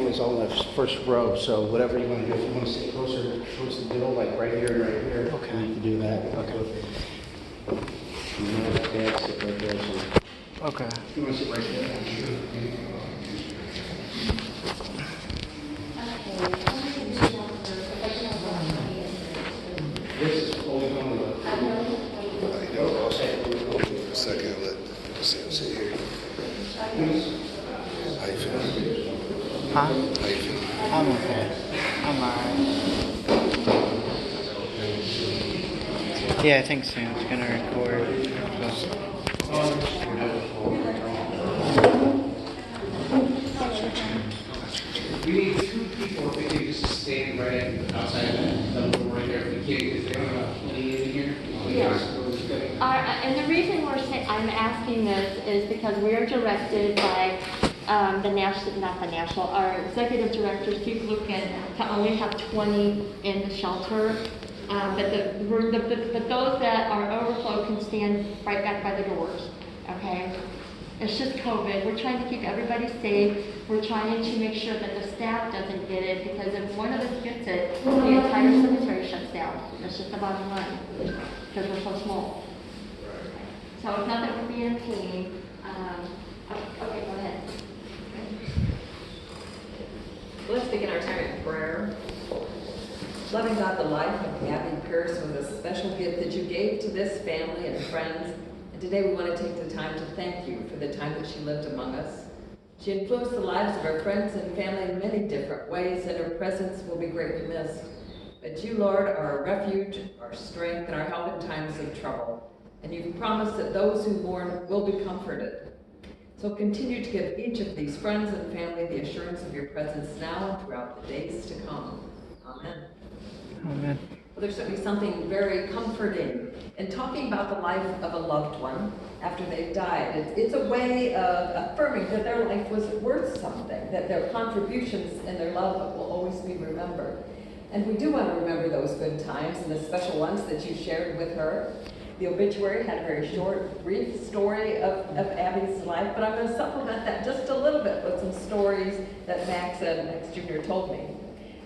family's all in the first row, so whatever you want to do, if you want to sit closer towards the middle, like right here and right here, Okay. you can do that. Okay. Dad, sit right there. So Okay. you want to sit right there? This is only going to For a second, let Sam sit here. How you feeling? Huh? How you feeling? I'm okay. I'm alright. Yeah, I think Sam's gonna record. We need two people if we can just stand right outside that door right there. If we can't, because they're plenty in here. And the reason I'm asking this is because we are directed by our executive director, Steve Lucan, to only have 20 in the shelter. But those that are overflow can stand right back by the doors, okay? It's just COVID. We're trying to keep everybody safe. We're trying to make sure that the staff doesn't get it, because if one of us gets it, the entire cemetery shuts down. That's just the bottom line, because we're so small. So it's not that we're being a pain. Okay, go ahead. Let's begin our time in prayer. Loving God, the life of Abby Pierce was a special gift that you gave to this family and friends. And today we want to take the time to thank you for the time that she lived among us. She influenced the lives of her friends and family in many different ways, and her presence will be greatly missed. But you, Lord, are our refuge, our strength, and our help in times of trouble. And you've promised that those who mourn will be comforted. So continue to give each of these friends and family the assurance of your presence now and throughout the days to come. Amen. Amen. Well, there's certainly something very comforting in talking about the life of a loved one after they've died. It's a way of affirming that their life was worth something, that their contributions and their love will always be remembered. And we do want to remember those good times and the special ones that you shared with her. The obituary had a very short, brief story of Abby's life, but I'm going to supplement that just a little bit with some stories that Max Jr. told me.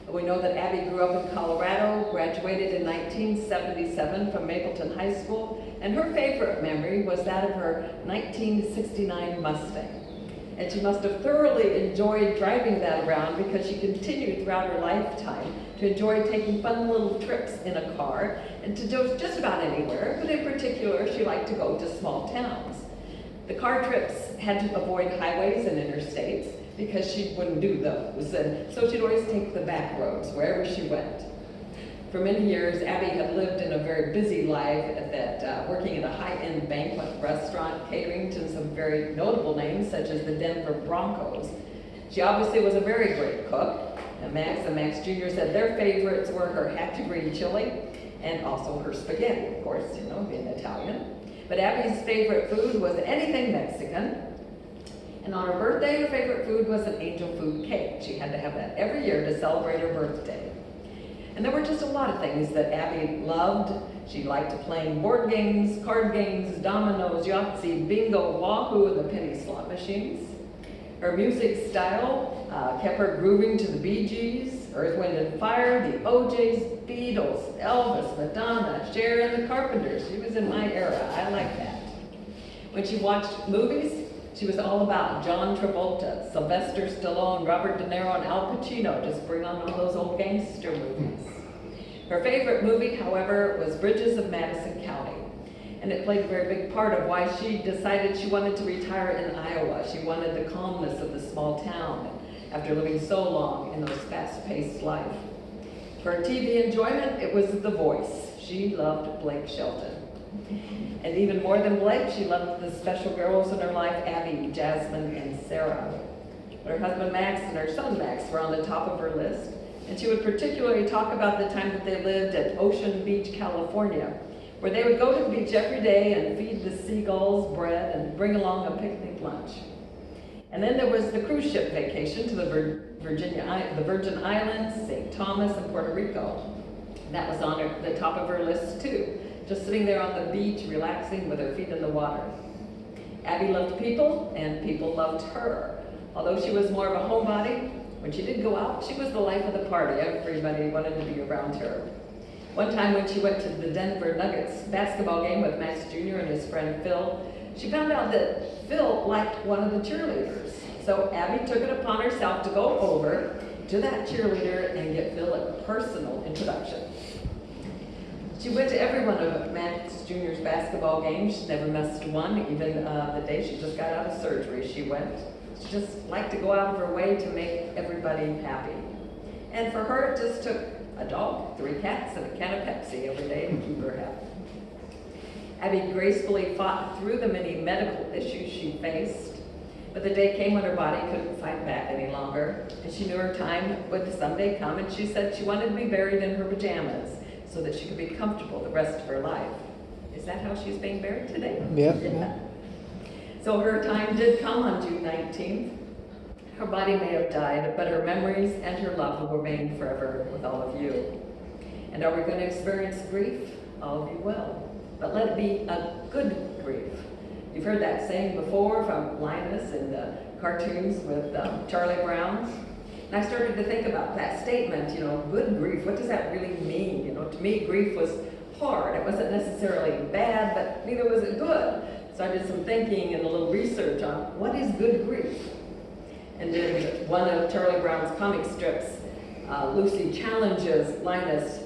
We know that Abby grew up in Colorado, graduated in 1977 from Mapleton High School, and her favorite memory was that of her 1969 Mustang. And she must have thoroughly enjoyed driving that around, because she continued throughout her lifetime to enjoy taking fun little trips in a car and to do just about anywhere, but in particular, she liked to go to small towns. The car trips had to avoid highways and interstates because she wouldn't do those, and so she'd always take the back roads wherever she went. For many years, Abby had lived in a very busy life working at a high-end banquet restaurant, catering to some very notable names such as the Denver Broncos. She obviously was a very great cook, and Max Jr. said their favorites were her half-degree chili and also her spaghetti, of course, being Italian. But Abby's favorite food was anything Mexican. And on her birthday, her favorite food was an angel food cake. She had to have that every year to celebrate her birthday. And there were just a lot of things that Abby loved. She liked playing board games, card games, dominoes, Yahtzee, bingo, Wahoo, and the penny slot machines. Her music style kept her grooving to the Bee Gees, Earth, Wind and Fire, the OJs, Beatles, Elvis, Madonna, Cher, and the Carpenters. She was in my era. I like that. When she watched movies, she was all about John Travolta, Sylvester Stallone, Robert De Niro, and Al Pacino. Just bring on all those old gangster movies. Her favorite movie, however, was Bridges of Madison County. And it played a very big part of why she decided she wanted to retire in Iowa. She wanted the calmness of the small town after living so long in those fast-paced life. For her TV enjoyment, it was The Voice. She loved Blake Shelton. And even more than Blake, she loved the special girls in her life, Abby, Jasmine, and Sarah. Her husband Max and her son Max were on the top of her list. And she would particularly talk about the time that they lived at Ocean Beach, California, where they would go to the beach every day and feed the seagulls bread and bring along a picnic lunch. And then there was the cruise ship vacation to the Virgin Islands, St. Thomas, and Puerto Rico. That was on the top of her list too, just sitting there on the beach, relaxing with her feet in the water. Abby loved people, and people loved her. Although she was more of a homebody, When she did go out, she was the life of the party. Everybody wanted to be around her. One time when she went to the Denver Nuggets basketball game with Max Jr. and his friend Phil, she found out that Phil liked one of the cheerleaders. So Abby took it upon herself to go over to that cheerleader and get Phil a personal introduction. She went to every one of Max Jr.'s basketball games. She never missed one, even the day she just got out of surgery, she went. She just liked to go out of her way to make everybody happy. And for her, it just took a dog, 3 cats, and a can of Pepsi every day to keep her happy. Abby gracefully fought through the many medical issues she faced, but the day came when her body couldn't fight back any longer, and she knew her time would someday come, and she said she wanted to be buried in her pajamas so that she could be comfortable the rest of her life. Is that how she's being buried today? Yep. So her time did come on June 19th. Her body may have died, but her memories and her love will remain forever with all of you. And are we going to experience grief? All of you will. But let it be a good grief. You've heard that saying before from Linus in the cartoons with Charlie Brown. And I started to think about that statement, good grief. What does that really mean? To me, grief was hard. It wasn't necessarily bad, but neither was it good. So I did some thinking and a little research on what is good grief. And in one of Charlie Brown's comic strips, Lucy challenges Linus,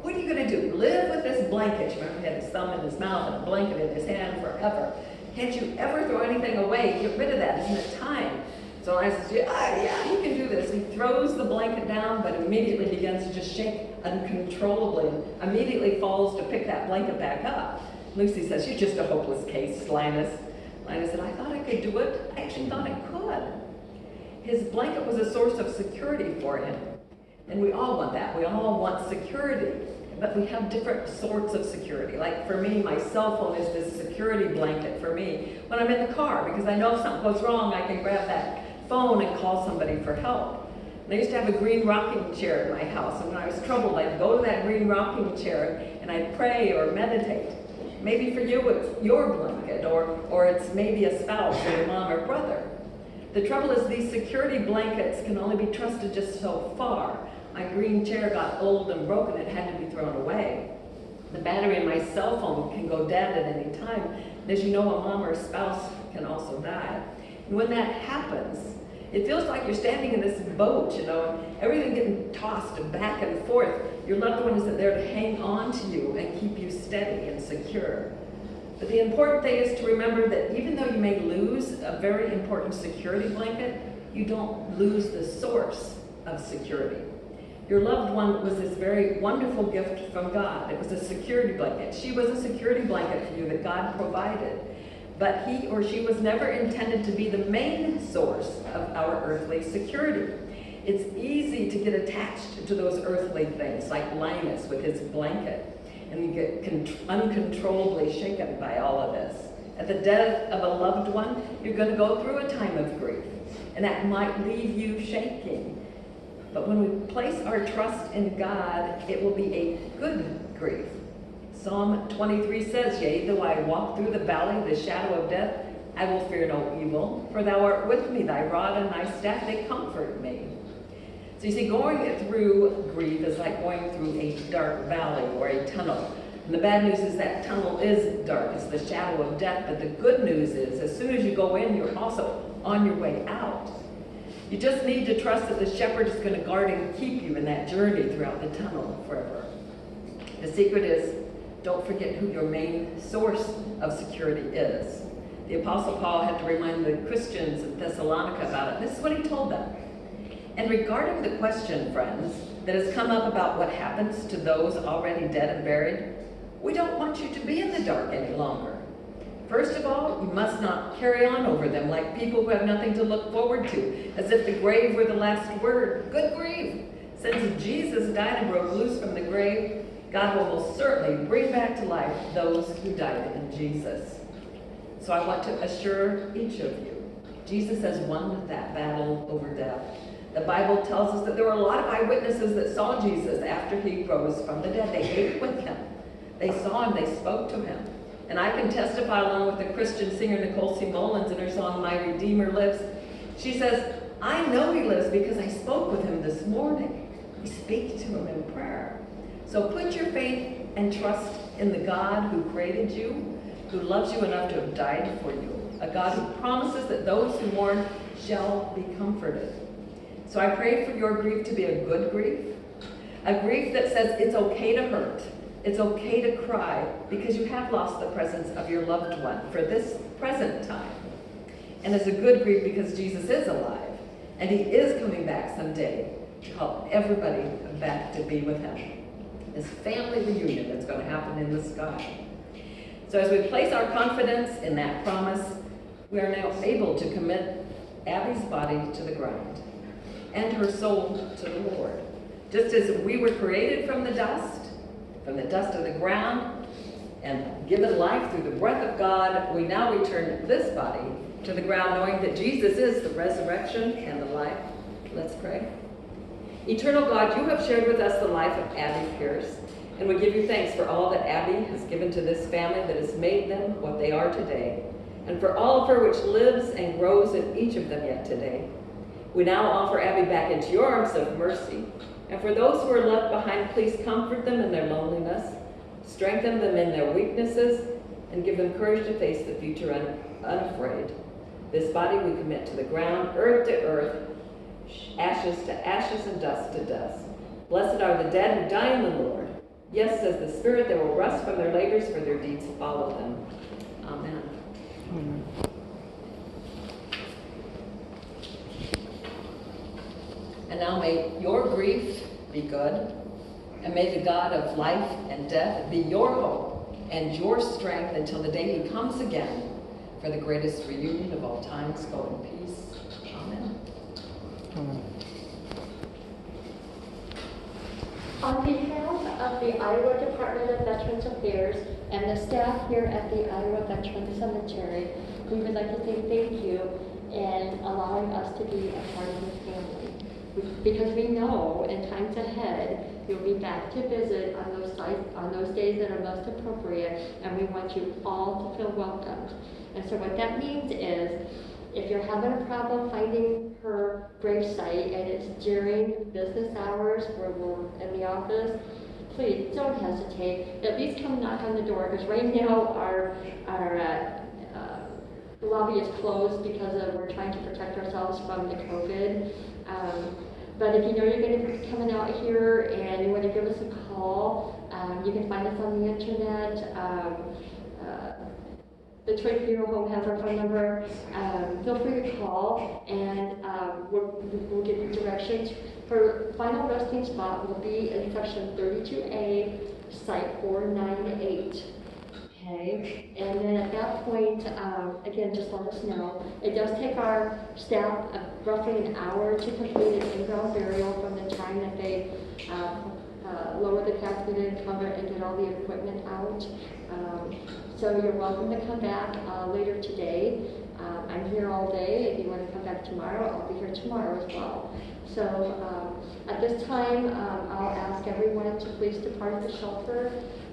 what are you going to do? Live with this blanket? You remember he had his thumb in his mouth and a blanket in his hand forever. Can't you ever throw anything away? Get rid of that. Isn't it time? So Linus says, yeah, he can do this. He throws the blanket down, but immediately begins to just shake uncontrollably and immediately falls to pick that blanket back up. Lucy says, you're just a hopeless case, Linus. Linus said, I thought I could do it. I actually thought I could. His blanket was a source of security for him. And we all want that. We all want security. But we have different sorts of security. Like for me, my cell phone is this security blanket for me when I'm in the car, because I know if something goes wrong, I can grab that phone and call somebody for help. And I used to have a green rocking chair in my house, and when I was troubled, I'd go to that green rocking chair and I'd pray or meditate. Maybe for you it's your blanket, or it's maybe a spouse or your mom or brother. The trouble is these security blankets can only be trusted just so far. My green chair got old and broken, it had to be thrown away. The battery in my cell phone can go dead at any time. And as you know, a mom or a spouse can also die. And when that happens, it feels like you're standing in this boat, and everything getting tossed back and forth. Your loved one isn't there to hang on to you and keep you steady and secure. But the important thing is to remember that even though you may lose a very important security blanket, you don't lose the source of security. Your loved one was this very wonderful gift from God. It was a security blanket. She was a security blanket for you that God provided. But he or she was never intended to be the main source of our earthly security. It's easy to get attached to those earthly things, like Linus with his blanket, and you get uncontrollably shaken by all of this. At the death of a loved one, you're going to go through a time of grief, and that might leave you shaking. But when we place our trust in God, it will be a good grief. Psalm 23 says, yea, though I walk through the valley of the shadow of death, I will fear no evil, for thou art with me, thy rod and thy staff, they comfort me. So you see, going through grief is like going through a dark valley or a tunnel. And the bad news is that tunnel is dark, it's the shadow of death, but the good news is, as soon as you go in, you're also on your way out. You just need to trust that the shepherd is going to guard and keep you in that journey throughout the tunnel forever. The secret is, don't forget who your main source of security is. The Apostle Paul had to remind the Christians in Thessalonica about it. This is what he told them. And regarding the question, friends, that has come up about what happens to those already dead and buried, we don't want you to be in the dark any longer. First of all, you must not carry on over them like people who have nothing to look forward to, as if the grave were the last word. Good grief! Since Jesus died and broke loose from the grave, God will most certainly bring back to life those who died in Jesus. So I want to assure each of you, Jesus has won that battle over death. The Bible tells us that there were a lot of eyewitnesses that saw Jesus after he rose from the dead. They ate with him. They saw him. They spoke to him. And I can testify along with the Christian singer Nicole C. Mullins in her song, My Redeemer Lives. She says, I know he lives because I spoke with him this morning. I speak to him in prayer. So put your faith and trust in the God who created you, who loves you enough to have died for you, a God who promises that those who mourn shall be comforted. So I pray for your grief to be a good grief, a grief that says it's okay to hurt, it's okay to cry, because you have lost the presence of your loved one for this present time. And it's a good grief because Jesus is alive, and he is coming back someday to call everybody back to be with him. This family reunion that's going to happen in the sky. So as we place our confidence in that promise, we are now able to commit Abby's body to the ground and her soul to the Lord. Just as we were created from the dust of the ground, and given life through the breath of God, we now return this body to the ground, knowing that Jesus is the resurrection and the life. Let's pray. Eternal God, you have shared with us the life of Abby Pierce, and we give you thanks for all that Abby has given to this family that has made them what they are today, and for all of her which lives and grows in each of them yet today. We now offer Abby back into your arms of mercy, and for those who are left behind, please comfort them in their loneliness, strengthen them in their weaknesses, and give them courage to face the future unafraid. This body we commit to the ground, earth to earth, ashes to ashes, and dust to dust. Blessed are the dead who die in the Lord. Yes, says the Spirit, they will rest from their labors, for their deeds follow them. Amen. Amen. And now may your grief be good, and may the God of life and death be your hope and your strength until the day he comes again for the greatest reunion of all times. Go in peace. Amen. Amen. On behalf of the Iowa Department of Veterans Affairs and the staff here at the Iowa Veterans Cemetery, we would like to say thank you in allowing us to be a part of this family. Because we know in times ahead, you'll be back to visit on those days that are most appropriate, and we want you all to feel welcomed. And so what that means is, if you're having a problem finding her gravesite and it's during business hours where we're in the office, please don't hesitate. At least come knock on the door, because right now our lobby is closed because we're trying to protect ourselves from the COVID. But if you know you're going to be coming out here and you want to give us a call, you can find us on the internet. The Detroit Funeral Home has our phone number. Feel free to call, and we'll give you directions. Her final resting spot will be in section 32A, site 498. Okay, and then at that point, again, just let us know. It does take our staff roughly an hour to complete an in-ground burial from the time that they lower the casket and cover it and get all the equipment out. So you're welcome to come back later today. I'm here all day. If you want to come back tomorrow, I'll be here tomorrow as well. So at this time, I'll ask everyone to please depart the shelter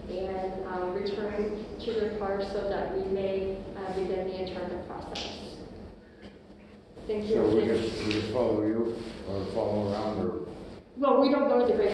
and return to their cars so that we may begin the interment process. Thank you. So we just follow you or follow around or? Well, we don't go to the grave.